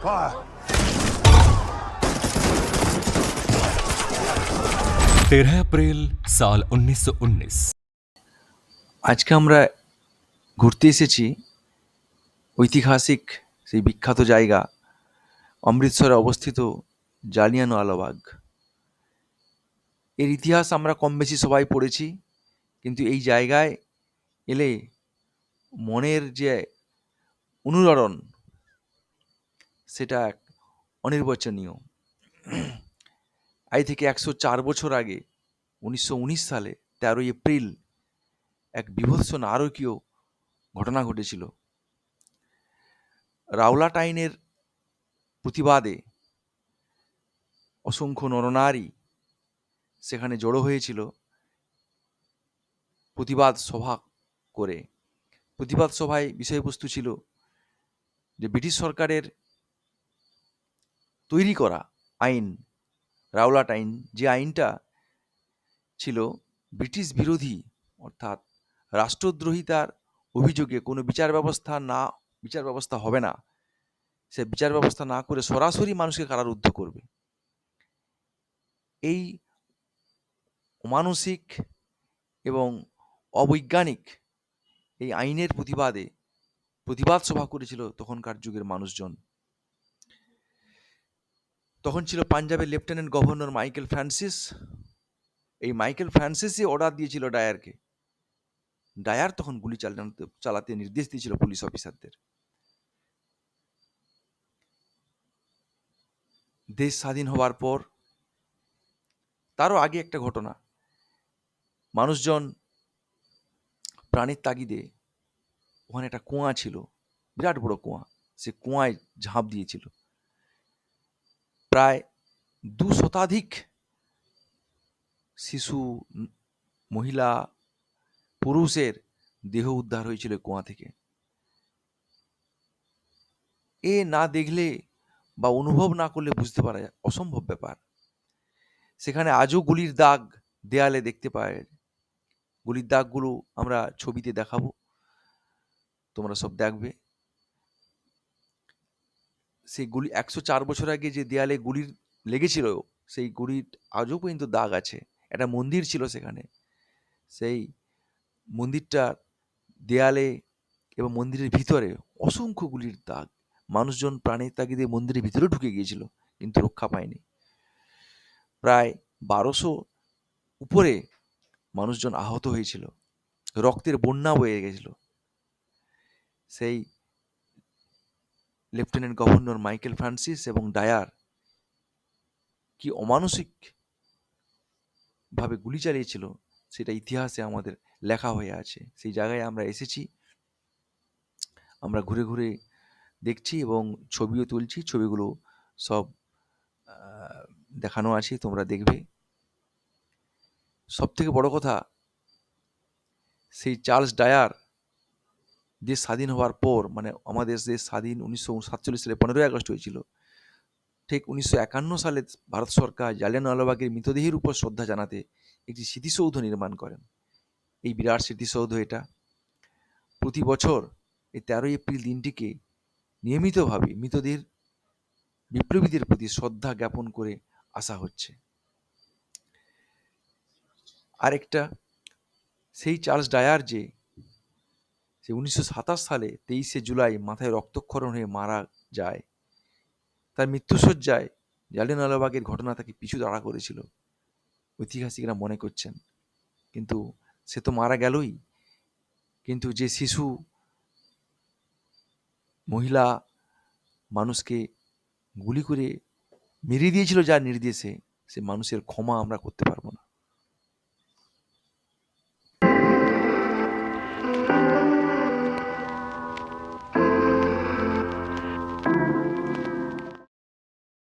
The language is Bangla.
Fire! 13 अप्रैल साल 1919। আজকে আমরা ঘুরতে এসেছি ঐতিহাসিক সেই বিখ্যাত জায়গা অমৃতসরে অবস্থিত জালিয়ানওয়ালাবাগ। এর ইতিহাস আমরা কম বেশি সবাই পড়েছি, কিন্তু এই জায়গায় এলে মনের যে অনুরণন সেটা এক অনির্বচনীয়। আজ থেকে 104 বছর আগে 1919 সালে 13 এপ্রিল এক বীভৎস নারকীয় ঘটনা ঘটেছিল। রাওলাট আইনের প্রতিবাদে অসংখ্য নরনারী সেখানে জড়ো হয়েছিল প্রতিবাদ সভা করে। প্রতিবাদ সভায় বিষয়বস্তু ছিল যে ব্রিটিশ সরকারের তৈরি করা আইন, রাওলাট আইন, যে আইনটা ছিল ব্রিটিশ বিরোধী, অর্থাৎ রাষ্ট্রদ্রোহিতার অভিযোগে কোনো বিচার ব্যবস্থা হবে না, সে বিচার ব্যবস্থা না করে সরাসরি মানুষকে কারারুদ্ধ করবে। এই অমানসিক এবং অবৈজ্ঞানিক এই আইনের প্রতিবাদে প্রতিবাদ সভা করেছিল তখনকার যুগের মানুষজন। তখন ছিল পাঞ্জাবের লেফটেন্যান্ট গভর্নর মাইকেল ফ্রান্সিস। এই মাইকেল ফ্রান্সিসই অর্ডার দিয়েছিল ডায়ারকে। ডায়ার তখন গুলি চালাতে নির্দেশ দিয়েছিল পুলিশ অফিসারদের। দেশ স্বাধীন হওয়ার পর তারও আগে একটা ঘটনা, মানুষজন প্রাণের তাগিদে, ওখানে একটা কুয়া ছিল, বিরাট বড় কুয়া, সে কুয়ায় ঝাঁপ দিয়েছিল। প্রায় 2 শতাধিক শিশু, মহিলা, পুরুষের দেহ উদ্ধার হয়েছিল কুয়া থেকে। এ না দেখলে বা অনুভব না করলে বুঝতে পারা অসম্ভব ব্যাপার। সেখানে আজও গুলির দাগ দেয়ালে দেখতে পায়। গুলির দাগগুলো আমরা ছবিতে দেখাবো, তোমরা সব দেখবে। সেই গুলি 104 বছর আগে যে দেয়ালে গুলির লেগেছিল, সেই গুলির আজও পর্যন্ত দাগ আছে। একটা মন্দির ছিল সেখানে, সেই মন্দিরটার দেয়ালে এবং মন্দিরের ভিতরে অসংখ্য গুলির দাগ। মানুষজন প্রাণের তাগিদে মন্দিরের ভিতরে ঢুকে গিয়েছিল, কিন্তু রক্ষা পায়নি। প্রায় 1200 উপরে মানুষজন আহত হয়েছিল, রক্তের বন্যা বয়ে গেছিল। সেই লেফটেন্যান্ট গভর্নর মাইকেল ফ্রান্সিস এবং ডায়ার কি অমানসিক ভাবে গুলি চালিয়েছিল সেটা ইতিহাসে আমাদের লেখা হয়ে আছে। সেই জায়গায় আমরা এসেছি, আমরা ঘুরে ঘুরে দেখছি এবং ছবিও তুলছি। ছবিগুলো সব দেখানো আছে, তোমরা দেখবে। সব থেকে বড় কথা, সেই চার্লস ডায়ার দেশ স্বাধীন হওয়ার পর, মানে আমাদের দেশ স্বাধীন 1947 সালে 15ই আগস্ট হয়েছিল, ঠিক 1951 সালে ভারত সরকার জালিয়ানওয়ালাবাগের মৃতদেহের উপর শ্রদ্ধা জানাতে একটি স্মৃতিসৌধ নির্মাণ করেন। এই বিরাট স্মৃতিসৌধ এটা প্রতি বছর এই 13 এপ্রিল দিনটিকে নিয়মিতভাবে মৃতদের বিপ্লবীদের প্রতি শ্রদ্ধা জ্ঞাপন করে আসা হচ্ছে। আরেকটা, সেই চার্লস ডায়ার যে 1927 সালে 23শে জুলাই মাথায় রক্তক্ষরণ হয়ে মারা যায়, তার মৃত্যুশয্যায় জালিয়ানওয়ালাবাগের ঘটনা তাকে পিছু তাড়া করেছিল, ঐতিহাসিকরা মনে করছেন। কিন্তু সে তো মারা গেলই, কিন্তু যে শিশু, মহিলা, মানুষকে গুলি করে মেরে দিয়েছিল যার নির্দেশে, সে মানুষের ক্ষমা আমরা করতে পারব।